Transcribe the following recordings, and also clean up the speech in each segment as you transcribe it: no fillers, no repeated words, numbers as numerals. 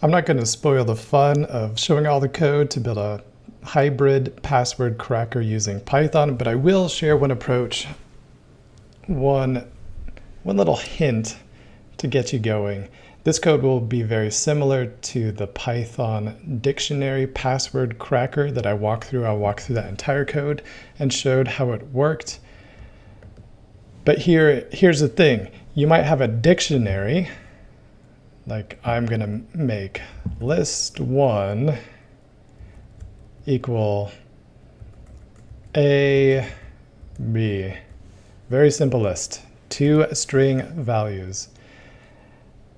I'm not going to spoil the fun of showing all the code to build a hybrid password cracker using Python, but I will share one approach, one little hint to get you going. This code will be very similar to the Python dictionary password cracker that I walked through. I walked through that entire code and showed how it worked. But here's the thing. You might have a dictionary, like I'm going to make list1 equal A, B. Very simple list, 2 string values.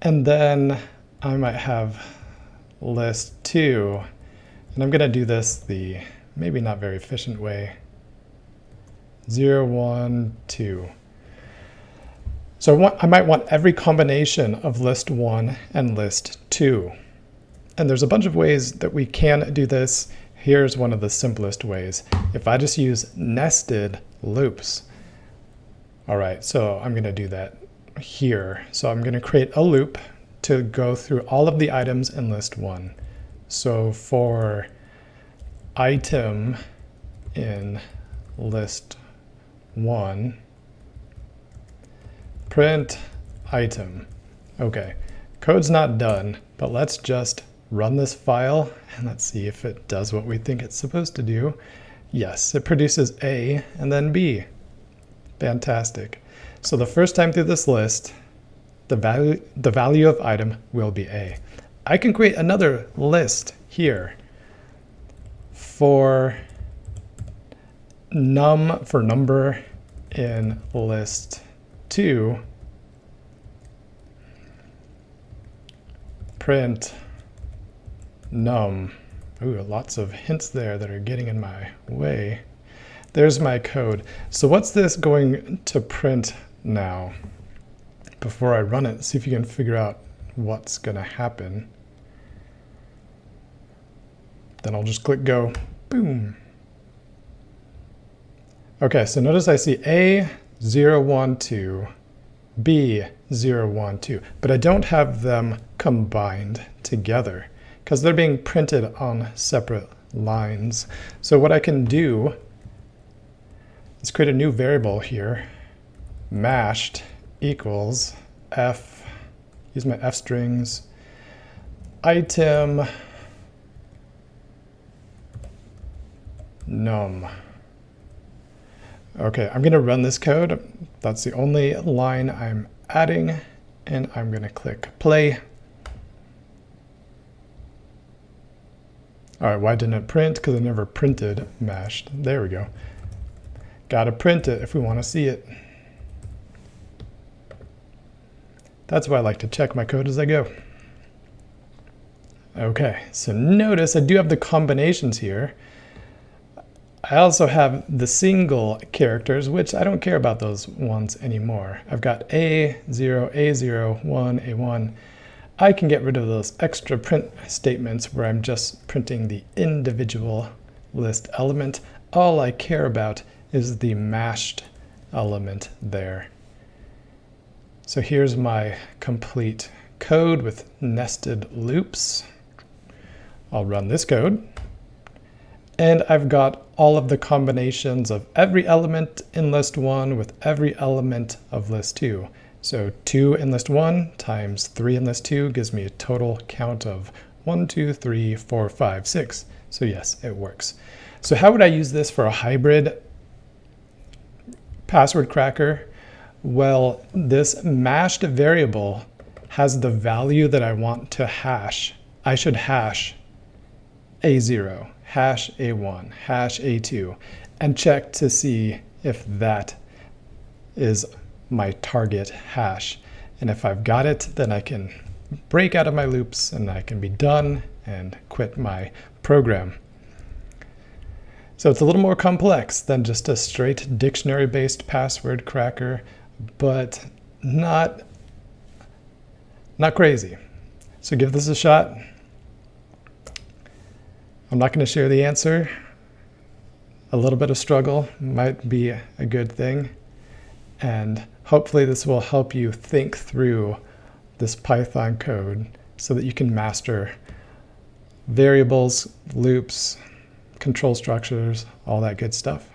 And then I might have list2, and I'm going to do this the maybe not very efficient way, 0, 1, 2. So I might want every combination of list1 and list2. And there's a bunch of ways that we can do this. Here's one of the simplest ways. If I just use nested loops. All right, so I'm going to do that here. So I'm going to create a loop to go through all of the items in list 1. So for item in list 1, print item. Okay, code's not done, but let's just run this file and let's see if it does what we think it's supposed to do. Yes, it produces A and then B. Fantastic. So the first time through this list, the value of item will be A. I can create another list here for number in list 2, print num. Ooh, lots of hints there that are getting in my way. There's my code. So what's this going to print now? Before I run it, see if you can figure out what's going to happen. Then I'll just click go. Boom. Okay, so notice I see A, 0, 1, 2, B, 0, 1, 2, but I don't have them combined together because they're being printed on separate lines. So what I can do is create a new variable here, mashed equals f, use my f strings, item num. Okay, I'm going to run this code. That's the only line I'm adding, and I'm going to click play. All right, why didn't it print? Because I never printed mashed. There we go. Got to print it if we want to see it. That's why I like to check my code as I go. Okay, so notice I do have the combinations here. I also have the single characters, which I don't care about those ones anymore. I've got A0, A0, 1, A1. I can get rid of those extra print statements where I'm just printing the individual list element. All I care about is the mashed element there. So here's my complete code with nested loops. I'll run this code. And I've got all of the combinations of every element in list 1 with every element of list 2. So 2 in list 1 times 3 in list 2 gives me a total count of 1, 2, 3, 4, 5, 6. So yes, it works. So how would I use this for a hybrid password cracker? Well, this mashed variable has the value that I want to hash. I should hash A0, hash A1, hash A2, and check to see if that is my target hash. And if I've got it, then I can break out of my loops and I can be done and quit my program. So it's a little more complex than just a straight dictionary-based password cracker, but not crazy. So give this a shot. I'm not going to share the answer. A little bit of struggle might be a good thing. And hopefully this will help you think through this Python code so that you can master variables, loops, control structures, all that good stuff.